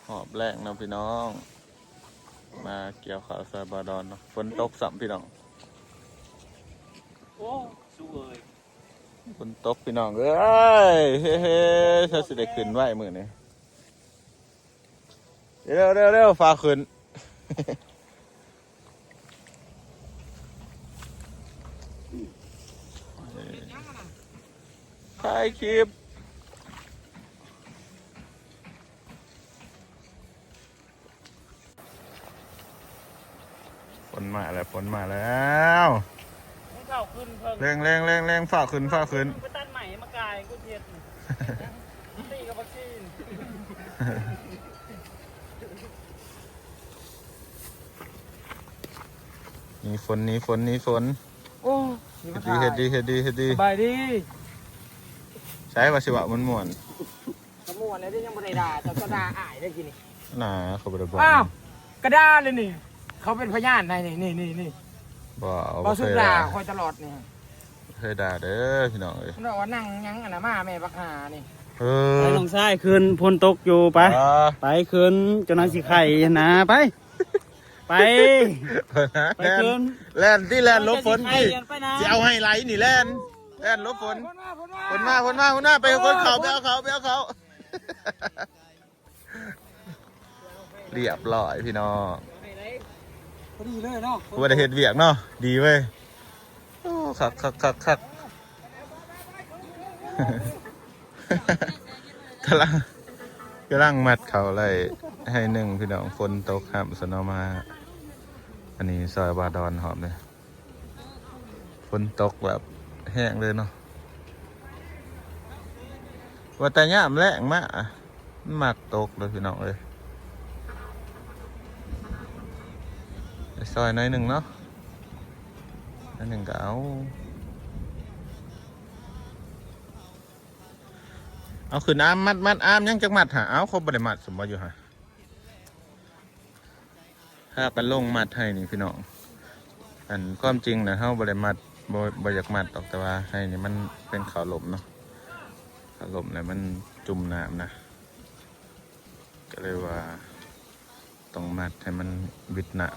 หอบแรกนะพี่น้องมาเกี่ยวข้าวซอยบาดอนเนาะฝนตกสัมพี่น้องโอ้สู้เลยฝนตกพี่น้องเอ้ยเฮ้ๆถ้าสิได้ขึ้นไหวมื้อนี้เร็วฟ้าขึ้นถ่ายคลิปฝนมาแล้วเข้าขึ้นเพิ่งเร่งฝ่าขึ้นไปตัดใหม่มากายกูเทียดตีกับวัคซีนนี่ฝนโอ้เฮ็ดดีสบายดีใช้ว่าสิวะมันม่วนขมวนแล้วที่ยังไม่ได้ด่าแต่ก็ด่าอายได้กินนี่น่าเขาบ่ได้บอกอ้าวกระด้าเลยนี่เขาเป็นพยานในนี่บ่เอา บ่สุดด่าคอยตลอดนี่เคยด่าเด้อพี่น้องเอ้ยเราว่านั่งยังอันน่ะมาแม่บักหานี่ไปลงซ้ายคืนพลตกอยู่ไปคืนจนนายสิไข่นะไปคืนแล่นที่แล่นลบฝนที่จะเอาให้ไหลนี่แล่นลบฝนมาไปคนเขาไปเอาเขาเรียบร้อยพี่น้องพอดีเลยเนาะว่าได้เฮ็ดเวียกเนาะดีเว้ยโอ้คักกำลังมัดเขาอะไรให้หนึ่งพี่น้องฝนตกครับสนอมาอันนี้ซอยบาดอนหอมเลยฝนตกแบบแห้งเลยเนาะว่าแต่ย่ามแรงมากมากตกเลยพี่น้องเลยซอยน้อยหนึ่งเนาะน้อยหนึ่งก็เอาขึ้นอ้ามมัดอ้ามยังจักมัดหาเอาเขาบริมัดสมบัติอยู่ฮะถ้ากันลงมัดให้นี่พี่น้องอันความจริงนะเขาบริมัดบอยากมัดออกแต่ว่าให้นี่มันเป็นขาวหลมเนาะขาวหลมเนี่ยมันจุ่มน้ำนะก็เลยว่าต้องมัดให้มันบิดน้ำ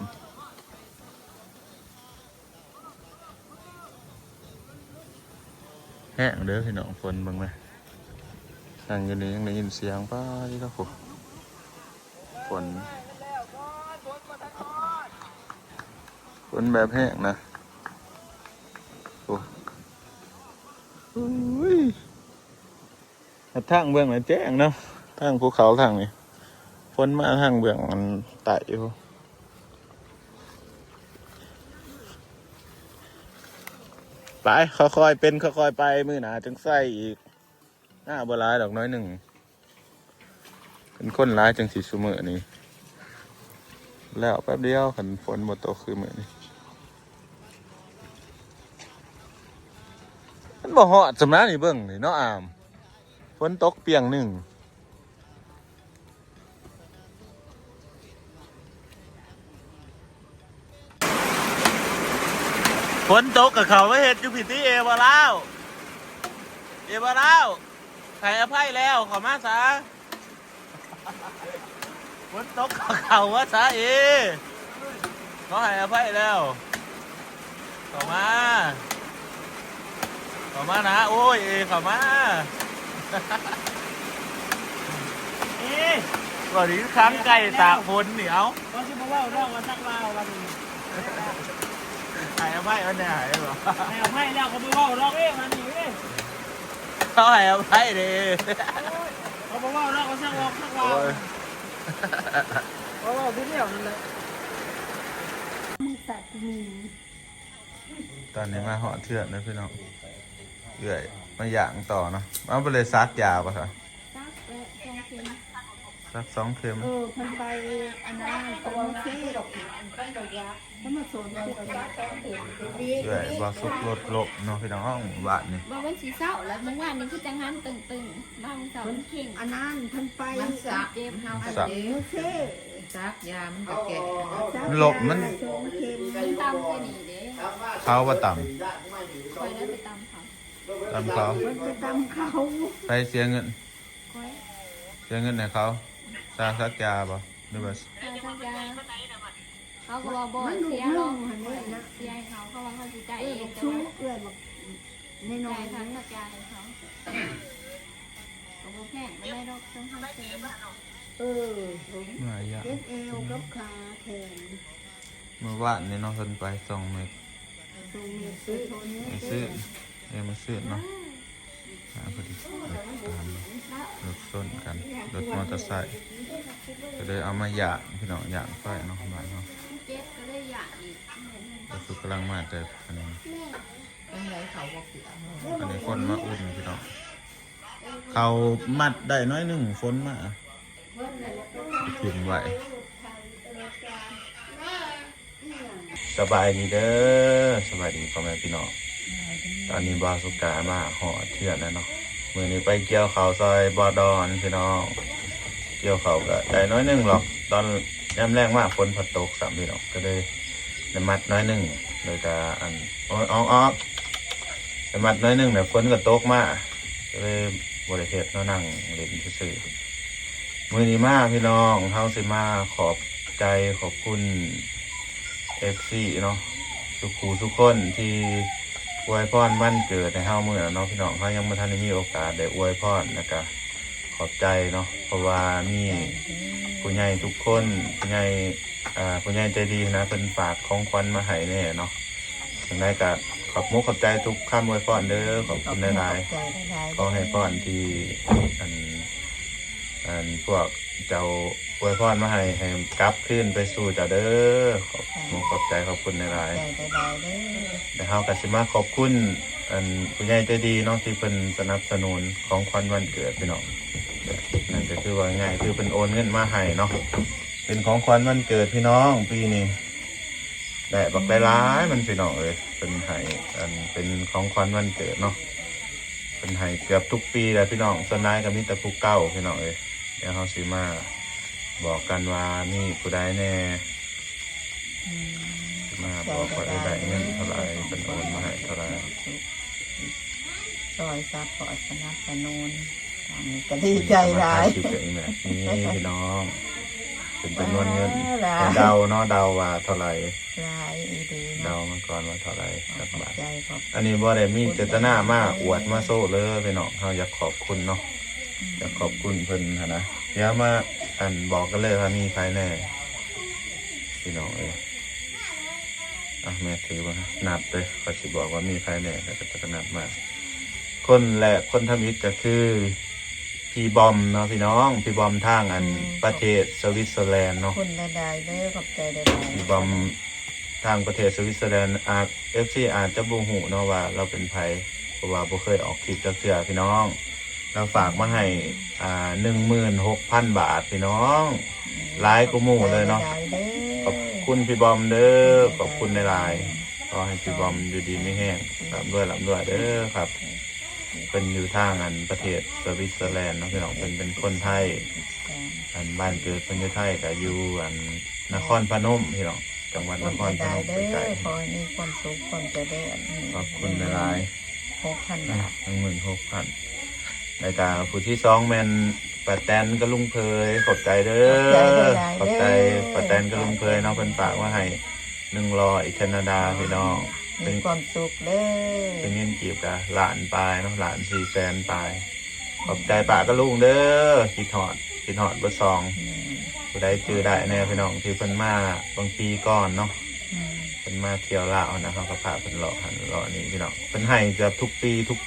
แห้งเด้อพี่น้องฝนบ้างไหมนั่งอยู่นี่ยังได้ยินเสียงป้าที่เขาฝนแบบแห้งนะโอ้ยทางเบื้องไหนแจ้งเนาะทางภูเขาทางนี้ฝนมาทางเบื้องมันไต่อยู่ไปค่อยๆเป็นค่อยๆไปมือหนาจังใส่อีกหน้าบัวลายดอกน้อยหนึ่งเป็นคนร้ายจังสีสูมือนี่แล้วแป๊บเดียวขันฝนหมดตกคือมือนี่มันบ่เหาะสำนักนี่เบิ่งนี่เนาะอามฝนตกเปียงหนึ่งฝนตกกับเขาไม่เห็นจุพิตี้เอวาลาวให้อภัยแล้วขอมาซะฝนตกกับเขาว่าซะเขาให้อภัยแล้วขอมานะโอ้ยขอมาก่อนนี้ครั้งไก่ตากฝนเหนียวเขาจะมาว่าเรามาสักลาวเราหายอภัยมันเนี่ยหายหรอให้เอาให้แล้วเขาไม่ว่าเรามันนี่เขาหายอภัยดิเขาบอกว่าเราสักวาวเพราะว่าพี่เดียวนั่นแหละตอนนี้มาเหาะเถื่อนนะพี่น้องเอื่อยมาอย่างต่อเนาะเอาไปเลยซักยาป่ะคะซัก2 เข็มมันไปอันนั้นตัวที่ดอกต้นดอกยาแล้วมาโซนตัวเอื่อยบาสุกลดลบเนาะพี่น้องบ้านนี่บางวันสีเศร้าแล้วบางวันนี่คือจังหันตึงบางเสาร์เข่งอันนั้นทันไปสักเจ็บเฮาอันเดียวเช่ซักยามันจะแก่ลบมันตำไปนี่เด้เขาว่าต่ำคอยได้ไปตำเขาไปเสียเงินให้เขา ตาสักยาบ่หรือว่า ทางสักยาเขาก็บอกบ่เสียลงเสียให้เขาว่าเขาสิจ่ายเองแต่ว่าในน้อยทางสักยาให้เขาก็บ่แพงไม่ได้ดอกต้องทำเสีย หลายอย่าง เจ็บเอวกับขาแขน เมื่อวานนี่เนาะเพิ่นไป2 เม็ด ตรงนี้ซื้อโทนนี้ ไปซื้อมาซื้อเนาะพอดีตามรถส้นกันรถมอเตอร์ไซค์ก็เลยเอามาหยางพี่น้องหยางไฟเนาะบ้านเนาะ เจ็บก็เลยอยากอีก ก็คือกำลังมาแต่อันนี้ เป็นไรเขาบอกเสีย อันนี้ฝนมาอุ่นพี่น้องเขามัดได้น้อยหนึ่งฝนมาถิ่มไว้สบายดีเด้อสบายดีพ่อแม่พี่น้องตอนนี้บาสุกามาห่อเถื่อนแล้วเนาะมื้อนี้ไปเกี่ยวเขาวซอยบอดอนพี่น้องเกี่ยวเขาวก็ได้น้อยหนึ่งหรอกตอนยามแรงมากฝนพัดตก3พี่น้องก็เลยได้มัดน้อยหนึ่งเลยก็อันอ๋อได้มัดน้อยหนึ่งเนี่ยฝนก็ตกมาก็เลยบริเทศนั่งเล่นซื่อๆมื้อนี้มาพี่น้องเฮาสิมาขอบใจขอบคุณ FC เนาะทุกคนที่อวยพรวันเกิดในเฮามื้อเนาะพี่น้องเฮายังบ่ทันได้มีโอกาสได้อวยพรแล้วก็ขอบใจเนาะเพราะว่ามีผู้ใหญ่ทุกคนผู้ใหญ่ใจดีนะเพิ่นฝากของขวัญมาให้แน่เนาะจังได๋ก็ขอบมุกขอบใจทุกคำอวยพรเด้อขอบคุณหลายๆขอให้พรที่อันพวกเจ้าอวยพรมาให้กลับขึ้นไปสู่เจ้าเด้อขอบมุกขอบใจขอบคุณหลายๆ แต่เฮาก็สิมาขอบคุณอันผู้ใหญ่ใจดีเนาะที่เพิ่นสนับสนุนของขวัญวันเกิดพี่น้องนั่นก็คือว่าง่ายคือเพิ่นโอนเงินมาให้เนาะเป็นของขวัญวันเกิดพี่น้องปีนี้ได้บักได้หลายมันพี่น้องเอ้ยเป็นให้อันเป็นของขวัญวันเกิดเนาะเป็นให้เกือบทุกปีแหละพี่น้องส่วนนายก็มีแต่ผู้เก่าพี่น้องเอ้ยเดี๋ยวเฮาสิมาบอกกันว่ามีผู้ใดแน่มาบอกว่าได้เงินเท่าไหร่เป็นโอนมาให้เท่าไหร่ ซอยซัพพอร์ตสนับสนุนก็ดีใจหลาย คลิปเองแบบนี้พี่น้องเป็นจำนวนเงินเดาเนาะเดาว่าเท่าไหร่ หลายอีดี เดามาก่อนว่าเท่าไหร่สัก ขอบบ าท ใจขอบ อันนี้บ่ได้มีเจตนามาอวดมาโซ่เลยพี่น้องเราอยากขอบคุณเนาะอยากขอบคุณเพิ่นหั้นนะเดี๋ยวมาอันบอกกันเลยว่ามีใครแน่พี่น้องเอ้ยแม่ถือว่านับเลยขอสิบอกว่ามีใครแน่แต่จะนับมาคนแรกคนทำอิฐก็คือพี่บอมเนาะพี่น้องพี่บอมทางอันประเทศสวิตเซอร์แลนด์เนาะ คุณได้เด้อขอบใจได้ พี่บอมทางประเทศสวิตเซอร์แลนด์FC อาจจะบ่ฮู้เนาะว่าเราเป็นไผเพราะว่าบ่เคยออกคลิปจักเทื่อพี่น้องเราฝากมาให้16,000 บาทพี่น้องหลายกว่าหมู่เลยเนาะขอบคุณพี่บอมเด้อขอบคุณในไลน์ขอให้พี่บอมอยู่ดีไม่แห้งร่ำรวยเด้อครับเป็นอยู่ทางอันประเทศสวิตเซอร์แลนด์เนาะพี่น้องเป็นคนไทยอันบ้านเกิดเป็นอยู่ไทยก็อยู่อันนครพนมพี่น้องจังหวัดนครพนม เด้ ใกล้ อขอให้มีความสุขความเจริญ ๆขอบคุณในไลน์ 6,000 บาท 16,000รายการผู้ที่2แม่นป้าแตนกับลุงเพยขอบใจเด้อขอบใจป้าแตนกับลุงเพยเนาะเพิ่นฝากมาให้100แคนาดาพี่น้องเป็ มี น ความสุขเด้อ เป็นเงินกีบกะหลานปลายเนาะหลาน400,000ปลายขอบใจป้ากับลุงเด้อคิดฮอดเบ่ซองผู้ใดจื้อได้แน่พี่น้องที่เพิ่นมาบางปีก่อนเนาะเพิ่นมาเที่ยวลาวนะครับก็พาเพิ่นเลาะหันเลาะนี่พี่น้องเพิ่นให้เกือบทุก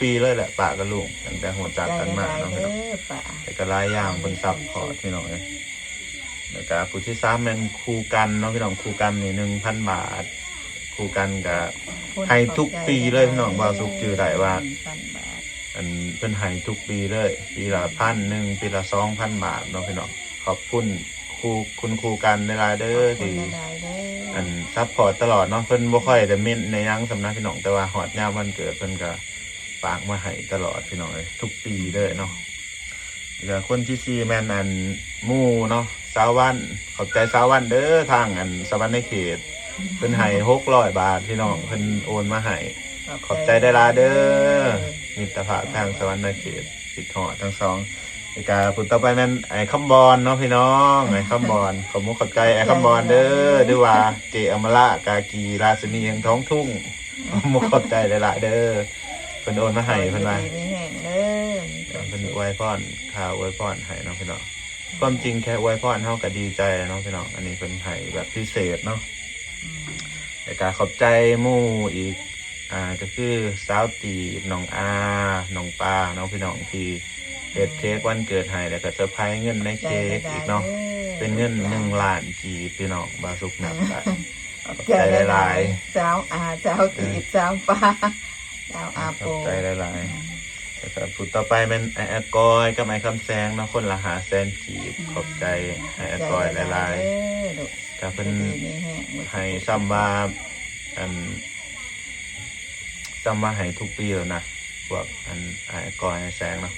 ปีเลยแหละป้ากับลุงตั้งแต่หัวจักกันมาเนาะพี่น้อง ป่า แต่ก็หลายอย่างเพิ่นซัพพอร์ตพี่น้องเอ้ยแล้วก็ผู้ที่3แม่นครูกันเนาะพี่น้องครูกันนี่ 1,000 บาทครูกันก็ให้ทุกปีเลยพี่น้องบ่าวสุขจื้อได้ว่าอันเพิ่นให้ทุกปีเลยปีละ1,000ปีละ2,000 บาทเนาะพี่น้องขอบคุณคุณครูกันในรายเด้อที่อันซัพพอร์ตตลอดเนาะเพิ่นบ่ค่อยได้เม้นในหยังสำนักพี่น้องแต่ว่าฮอดยามวันเกิดเพิ่นก็ฝากมาให้ตลอดพี่น้องเอ้ยทุกปีเลยเนาะแล้วคนที่4แม่นอันหมู่เนาะสาววันขอบใจสาววันเด้อทางอันสวรรค์ในเขตเพิ่นให้600 บาทพี่น้องเพิ่นโอนมาให้ขอบใจได้หลายเด้อมิตรภาพทางสวรรค์ในเขตติดหอทั้งสอง ไอ้กาผลต่อไปแม่นไอ้คำบอลเนาะพี่น้องไอ้คำบอลขอบมุกขอบใจไอ้คำบอลเด้อด้วยว่าเจอมละกากีราชนีแห่งท้องทุ่งขอบมุกขอบใจหลายๆเด้อเพิ่นโอนมาให้เพิ่นว่า มีแห้งเด้อ เพิ่นอวยพรข่าวอวยพรให้เนาะพี่น้องความจริงแค่อวยพรเฮาก็ดีใจเนาะพี่น้องอันนี้เพิ่นให้แบบพิเศษเนาะไอ้กาขอบใจหมู่อีกก็คือสาวตีน้องอาน้องปาน้องพี่น้องที่เฮ็ดเค้กวันเกิดให้แล้วก็เซอร์ไพรส์เงินในเค้กอีกเนาะเป็นเงิน1 ล้านกีบพี่น้องบาสุกนับได้ขอบใจหลายๆ สาวอาสาวตีบสาวปลาสาวอา ข โป อบใจหลายๆแล้วก็พูดต่อไปเป็นไอ้แอดกอยกับไอ้คำแซงเนาะคนละ500,000กีบขอบใจไอ้แอดกอยหลายๆก็เพิ่นให้ซ้ำว่าอันซ้ำว่าให้ทุกปีแล้วนะพวกอันไอ้แอดกอยไอ้แซงเนาะ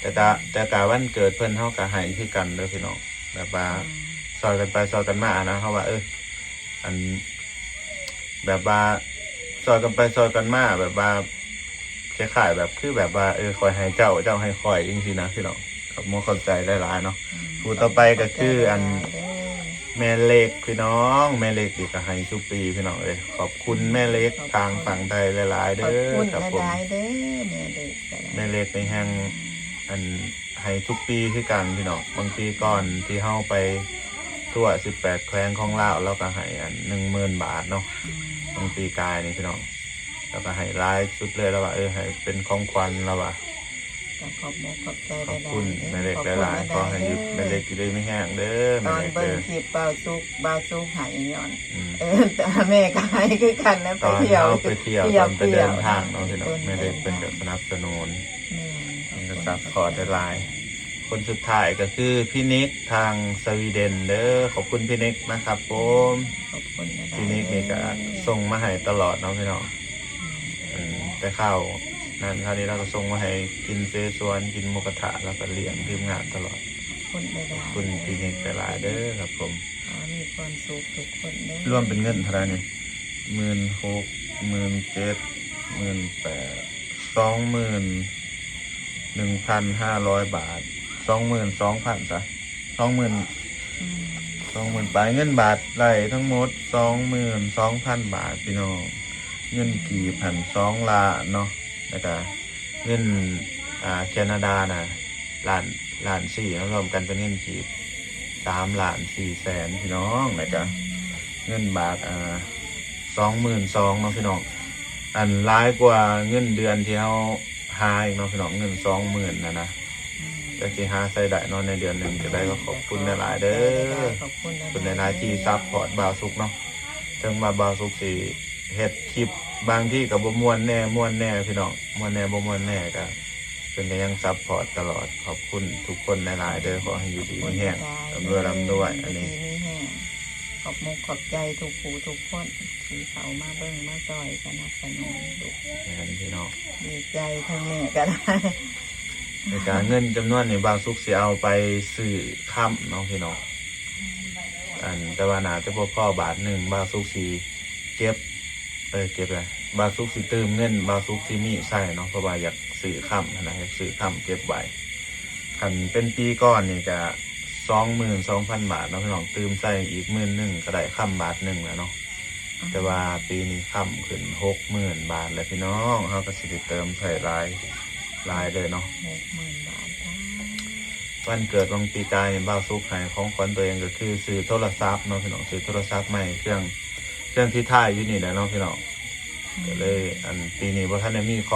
แต่กะวันเกิดเพิ่นเฮาก็ให้คือกันเด้อพี่น้องแบบว่าซอยกันไปซอยกันมานะเฮาว่าอันแบบว่าซอยกันไปซอยกันมาแบบว่าคล้ายๆแบบคือแบบว่าคอยให้เจ้าให้คอยจริงๆนะพี่น้องขอบมุกขอบใจหลายๆเนาะผู้ต่อไปก็คืออันแม่เล็กพี่น้องแม่เล็กอีกก็ให้ทุกปีพี่น้องขอบคุณแม่เล็กทางฝั่งไทยหลายๆเด้อครับผมแม่เล็กในแห่งอันให้ทุกปีคือกันพี่น้องบางปีก่อนที่เฮาไปทั่ว18แขวงของลาวเราก็ให้อัน10,000 บาทเนาะบางปีกายนี่พี่น้องแล้วก็ให้ร้ายสุดเลยแล้วว่าให้เป็นของขวัญแล้วว่าขอบคุณแม่เล็กหลายๆขอให้แม่เล็กอยู่ได้ไม่แห้งเด้อ ต แม่ อน เล็ก เบิ่ เด้ ง อ คลิปเบาซุกหายย้อนแต่แม่ก็ให้คือกันนะ ต ไป อน เที่ยว เราไปเที่ยวตอนไปเดินทางเนาะพี่น้องแม่เล็กเป็นแบบสนับสนุนมันก็ซัพพอร์ตหลายๆคนสุดท้ายก็คือพี่นิกทางสวีเดนเด้อขอบคุณพี่นิกนะครับผมพี่นิกนี่ก็ส่งมาให้ตลอดเนาะพี่น้องแต่ข้าวนั่นคราวนี้เราก็ส่งมาให้กินเซซวนกินหมูกระทะแล้วก็เลี้ยงทีมงานตลอดคุณพี่นิกหลายๆเด้อครับผม มีความสุขทุกคนเด้อ รวมเป็นเงินเท่าไหร่นี่16,000 17,000 18,000 21,500 บาท 22,000 จ้ะ 20,000 ไปเงินบาทไหลทั้งหมด 22,000 บาทพี่น้องเงินกี่พัน2 ล้านเนาะแล้วก็เงินแคนาดานะล้าน4รวมกันเป็นเงินกี่3,400,000พี่น้องแล้วก็เงินบาท22,000เนาะพี่น้องอันร้ายกว่าเงินเดือนที่เฮาหาอีกเนาะพี่น้องเงิน20,000นะแต่ที่หาใส่ได้เนาะในเดือนหนึ่งจะได้ก็ขอบคุณหลายๆเด้อขอบคุณหลายๆที่ซัพพอร์ตบ่าวสุกเนาะถึงมาบ่าวสุกสิเฮ็ดคลิปบางที่ก็บ่ม่วนแน่พี่น้องม่วนแน่บ่ม่วนแน่ก็เพิ่นก็ยังซัพพอร์ตตลอดขอบคุณทุกคนหลายๆเด้อขอให้อยู่ดีมีแรงร่ำรวยอันนี้ ขอบมุกขอบใจทุกผู้ทุกคนที่เขามาเบิ่งมาจอยกันนะสนุนดู พี่น้อง ดีใจทั้งแม่ก็ได้ ในการเงินจำนวนนี้บางสุกสิเอาไปซื้อค่ำเนาะพี่น้องแต่ว่าน่าจะพ่อบาทหนึ่งบางสุกสิเก็บเลยบางสุกสิเติมเงินบางสุกสิมีใส่เนาะเพราะว่าอยากซื้อค่ำนะอยากซื้อค่ำเก็บไว้คันเป็นปีก่อนนี่ก็22,000 บาทเนาะพี่น้องเติมใส่อีก10,000ก็ได้ค่ำบาทหนึ่งแล้วเนาะแต่ว่าปีนี้ค่ำขึ้น60,000 บาทแล้วพี่น้องเขาก็สิได้เติมใส่รายเลยเนาะ 60,000 บาทจ้า วันเกิดวันปีกายบ้าวซุกให้ของขวัญตัวเองก็คือซื้อโทรศัพท์เนาะพี่น้องซื้อโทรศัพท์ใหม่เครื่องที่ถ่ายอยู่นี่แหละเนาะพี่น้องก็เลยปีนี้ว่าท่านได้มีข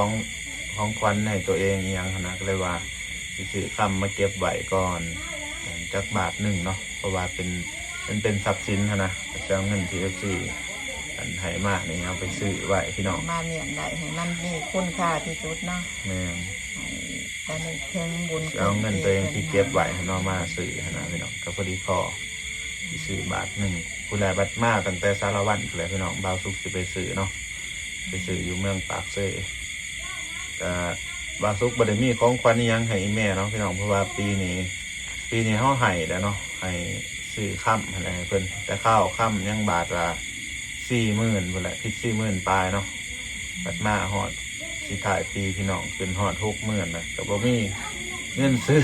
องขวัญให้ตัวเองอย่างนะก็เลยว่าซื้อคำมาเก็บไว้ก่อนจักบาทหนึ่งเนาะเพราะว่าเป็นทรัพย์สินนะจะเอาเงินที่FCให้มากนี่เอาไปซื้อไว้พี่น้อง มาเมียนได้ให้มันมีคุณค่าที่สุดเนาะ แม่แต่ในเชิงบุญ เอาเงินตัวเองที่เก็บไว้ให้น้องมาซื้อนะพี่น้องก็พอดีพอซื้อบาทหนึ่งผู้แลบัตรมาตั้งแต่สารวัตรเลยพี่น้องบ่าวสุกจะไปซื้อเนาะไปซื้ออยู่เมืองปากเซ่แต่บ่าวสุกบ่ได้มีของขวัญนี่ยังให้แม่เนาะพี่น้องเพราะว่าปีนี้เฮาให้แล้วเนาะให้ซื้อค่ำอะไรเพิ่นแต่ข้าวค่ำยังบาทละ40,000พุ่นแหละพิษ40,000ปลายเนาะบัตรมาฮอดสิถ่ายปีพี่น้องขึ้นฮอด60,000นะก็บ่มี เงินซื้อ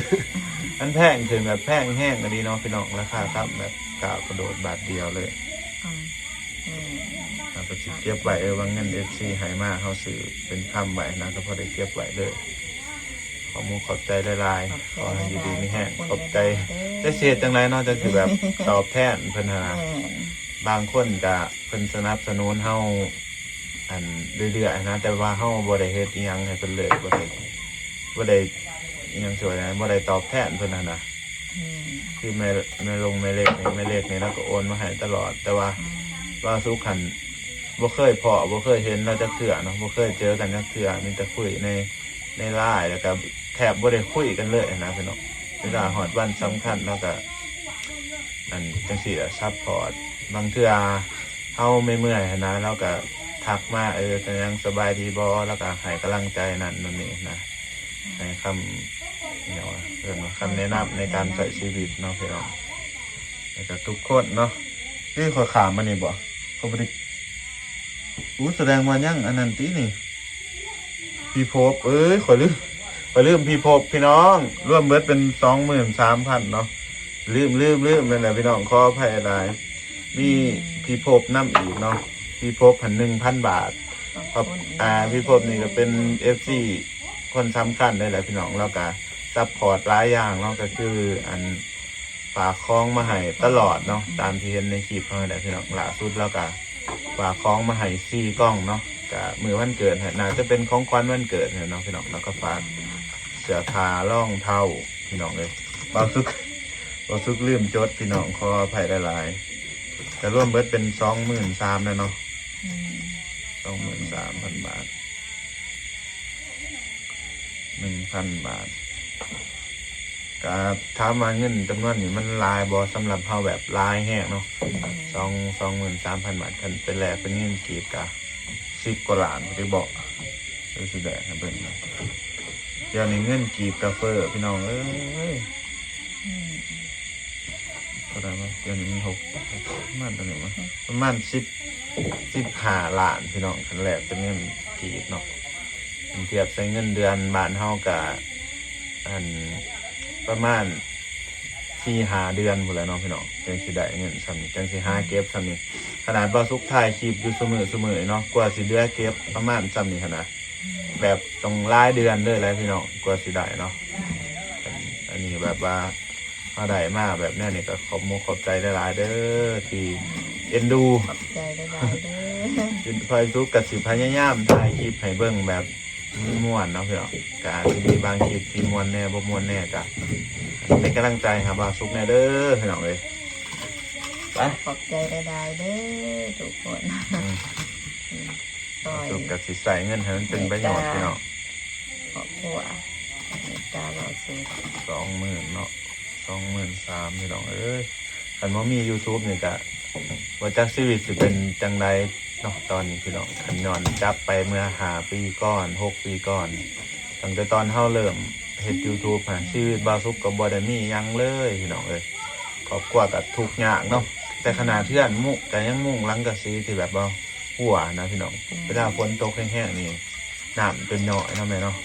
อันแพงถึงแบบแพงแห้งก็ดีเนาะพี่น้องราคาครับแบบกาวกระโดดบาทเดียวเลย อืม เราก็สิเก็บไว้ว่าเงิน FC หายมาเขาซื้อเป็นคำไว้นะก็พอได้เก็บไว้เลยขอมูขอบใจหลายๆขอให้อยู่ดีไม่แห้งขอบใจได้เสียจังไรเนาะจะถือแบบตอบแทนเพิ่นนะบางคนก็เพิ่นสนับสนุนเฮาอันเรื่อยๆนะแต่ว่าเฮาบ่ได้เฮ็ดอิหยังให้เพิ่นเลยบ่ได้อิหยังสวยนะบ่ได้ตอบแทนเพิ่นนะคือแม่ลงแม่เล็กนี่แล้วก็โอนมาให้ตลอดแต่ว่าสุขันบ่เคยพอบ่เคยเห็นเราจะเถื่อเนาะบ่เคยเจอกันจักเถื่อมีแต่คุยในไลน์แล้วก็แทบบ่ได้คุยกันเลยนะพี่น้องเวลาฮอดวันสำคัญแล้วก็อันจังซี่ล่ะซัพพอร์ตบางเทื่อเฮาไม่เมื่อยนะแล้วก็ทักมาแต่ยังสบายดีบ่แล้วก็ให้กำลังใจนั่นนี่นะให้คำเนาะเรื่องคำแนะนำในการใช้ชีวิตเนาะพี่น้องแล้วก็ทุกคนเนาะที่ขอขามมานี่บ่เขาบ่ได้แสดงว่ายังอันนั้นตินี่พี่พบขอลืมพี่พบพี่น้องร่วมเบิดเป็น 23,000 เนาะลืมนั่นแหละพี่น้องขออภัยหลายมีพี่พบนำอีกเนาะพี่พบ1,000 บาทพี่พบนี่ก็เป็น FC คนสำคัญได้แหละพี่น้องแล้วก็ซัพพอร์ตหลายอย่างเนาะก็คืออันฝากคล้องมาให้ตลอดเนาะตามที่เห็นในคลิปเขาแหละพี่น้องล่าสุดแล้วก็ฝากคล้องมาให้4 กล้องเนาะก็มือวันเกิดน่าจะเป็นของขวัญวันเกิดเนาะพี่น้องแล้วก็ฝากเสื้อผ้าร่องเท้าพี่น้องเลยบางซุกลืมจดพี่น้องขออภัยหลายๆแต่ร่วมเบิดเป็น 23,000 นะเนาะ 23,000 บาท 1,000 บาทก็ถามว่าเงินจำนวนนี้มันหลายบ่สำหรับเฮาแบบหลายแฮงเนาะ23,000 บาทคันเป็นแลกเป็นเงินกีบก็10 กว่าล้านได้บอกสิได้ให้เบิ่งนะเดี๋ยวนี้เงินกีบกาเฟอร์พี่น้องเท่าไหร่วะเดี๋ยวนี้มันประมาณเท่าไหร่วะประมาณ15 ล้านพี่น้องคันแรกเป็นเงินกีบเนาะเทียบใช้เงินเดือนบ้านเฮากับอันประมาณ4-5 เดือนพุ่นแหละเนาะพี่น้องจังสิได้เงินซ้ำนี่จังสิหาเก็บซ้ำนี่ขนาดบ่สุกถ่ายคลิปอยู่เสมอเนาะกว่าสิเหลือเก็บประมาณซ้ำนี่ขนาดแบบต้องรายเดือนเลยแหละพี่น้องกว่าสิได้เนาะอันนี้แบบว่ามาได้มาแบบนี้นี่ก็ขอบใจหลายๆเด้อที่เอ็นดู ขอบใจได้เด้อ พอยซุกกับสิพยายามถ่ายคลิปให้เบิ่งแบบม่วนเนาะพี่น้องก็อาจจะมีบางคลิปที่ม่วนแน่บ่ม่วนแน่ก็เป็นกำลังใจหาบางซุกแน่เด้อพี่น้องเลยไป ขอบใจได้เด้อทุกคนซอย ซุกกับสิใส่เงินให้มันเป็นประโยชน์พี่น้อง ขอบคุณเมตตาเราสุด 20,000เนาะ23,000พี่น้องคันบ่มี YouTube นี่ก็ว่าจักชีวิตสิเป็นจังไดเนาะตอนนี้พี่น้องคันย้อนจับไปเมื่อ5 ปีก่อน6 ปีก่อนตั้งแต่ตอนเฮาเริ่มเฮ็ด YouTube ชีวิตบ่าวซุกก็บ่ได้มีหยังเลยพี่น้องครอบครัวก็ทุกข์ยากเนาะแต่ขนาดเพื่อนมุกก็ยังมุ่งหลังกะสีที่แบบบ่หัวนะพี่น้องเวลาฝนตกแห้งๆนี่น้ำจนย่อยเนาะแม่เนาะ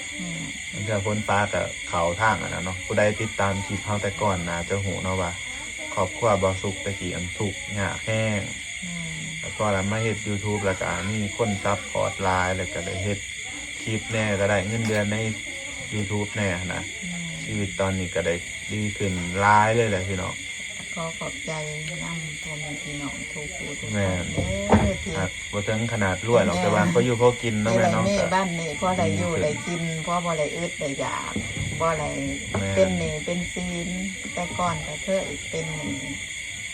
มันจะฝนฟ้ากับเขาทางเนาะผู้ใดติดตามคลิปเฮาแต่ก่อนน่าจะหูเนาะว่าครอบครัวบ่าวซุกตะกี้อันทุกข์ยากแห้งแล้วก็มาเฮ็ด YouTube แล้วก็มีคนซัพพอร์ตไลน์แล้วก็ได้เฮ็ดคลิปแน่ก็ได้เงินเดือนใน YouTube แน่นะชีวิตตอนนี้ก็ได้ดีขึ้นหลายเลยแหละพี่น้อง ขอขอบใจน้ำพ่อแม่พี่น้องทุกผู้ทุกคน แม่ เด้อที่ บ่ถึงขนาดรวยหรอกแต่ว่าก็อยู่พอกินเนาะ ที่ แม่ ไร เนาะ นี่ ก็ บ้านนี่พ่อได้อยู่ได้กินพ่อบ่ได้อึดได้อยากบ่ได้เป็นหนี้เป็นซีนแต่ก่อนก็เคยเป็นหนี้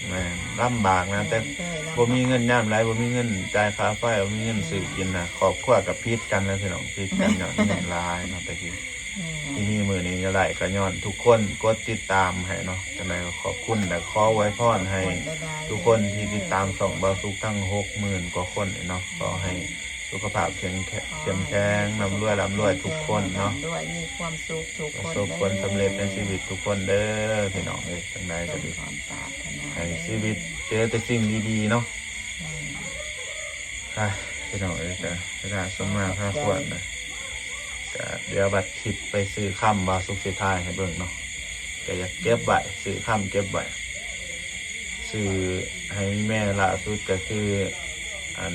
แม่ลำบากนะแต่ เคยแล้ว บ่มีเงินยามไรบ่มีเงินจ่ายค่าไฟบ่มีเงินซื้อกินนะครอบครัวกับพิษกันแล้วพี่น้องพิษกันอย่างเงินหลายเนาะแต่กี้ที่มีมือนี้จะได้ก็ย้อนทุกคนกดติดตามให้เนาะจังได๋ก็ขอบคุณและขอไว้พรให้ทุกคนที่ติดตามส่องบ่าวซุกทั้ง 60,000 กว่าคนเนาะขอให้สุขภาพเข้มแข็งร่ำรวยทุกคนเนาะ ด้วยมีความสุขทุก ประ คน สบผลสำเร็จในชีวิตทุกคนเด้อพี่น้องจังได๋ ส ก็ ม ดี ความปรารถนา ให้ชีวิตเจอแต่สิ่งดีๆเนาะพี่น้องก็เวลาสมมาพาควรนะ ก็เดี๋ยวบัดคลิปไปซื้อค่ำบาสุกสุดท้ายให้เบิ่งเนาะก็อยากเก็บไว้ซื้อค่ำเก็บไว้ซื้อให้แม่ล่าสุดก็คืออัน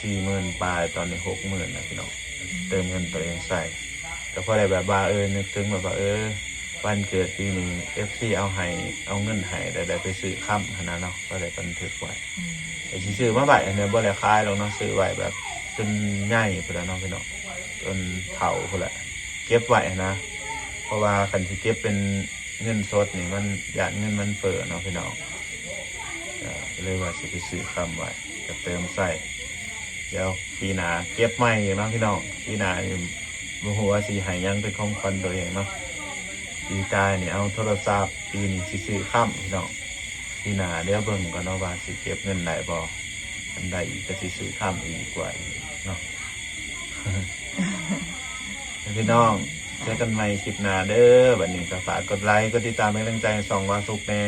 40,000ปลายตอนนี้60,000นะพี่น้องเติมเงินตัวเองใส่ก็พอได้แบบว่านึกถึงแบบว่าวันเกิดปีนี้ FC เอาเงินให้ได้ไปซื้อค่ำขนาดเนาะก็ได้บันทึกไว้ไอ้ที่ซื้อมาไว้อันนี้บ่ได้ขายหรอกเนาะซื้อไว้แบบจนใหญ่พุ่นแล้วเนาะพี่น้องจนเฒ่าพุ่นแหละเก็บไว้นะเพราะว่าคันสิเก็บเป็นเงินสดนี่มันญาติเงินมันเฟ้อเนาะพี่น้องก็เลยว่าสิไปซื้อค่ำไว้ก็เติมใส่เดี๋ยวปีหน้าเก็บใหม่อีกเนาะพี่น้องปีหน้านี่บ่ฮู้ว่าสิให้หยังเป็นของขวัญตัวเองเนาะปีกายนี่เอาโทรศัพท์ปีนี้สิซื้อค่ำพี่น้องปีหน้าเดี๋ยวเบิ่งก่อนเนาะว่าสิเก็บเงินได้บ่อันใดอีกก็สิซื้อค่ำอีกกว่าอีกเนาะ พี่น้องเจอกันใหม่คลิปหน้าเด้อวันนี้ก็ฝากกดไลค์กดติดตามเป็นกำลังใจส่องวาสุกแน่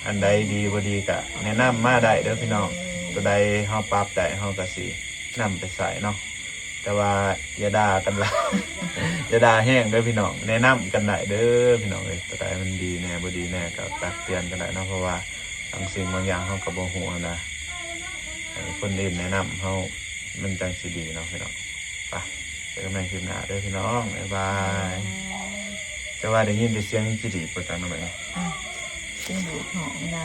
อันใดดีบ่ดีก็แนะนำมาได้เด้อพี่น้องตัวใดเฮาปรับได้เฮาก็สินำไปใส่เนาะแต่ว่าอย่าด่ากันละ อย่าด่าแห้งเด้อพี่น้องแนะนำกันได้เด้อพี่น้องเอ้ยตัวใดมันดีแน่บ่ดีแน่ก็ตักเตือนกันได้เนาะเพราะว่าบางสิ่งบางอย่างเฮาก็บ่ฮู้นะให้คนอื่นแนะนำเฮามันจังสิดีเนาะพี่น้องไปเจอกันใหม่คลิปหน้าเด้อพี่น้องบ๊ายบายจะว่าได้ยินแต่เสียงจิดีประจันเอาไว้เนาะ ซึ่งดูหอมได้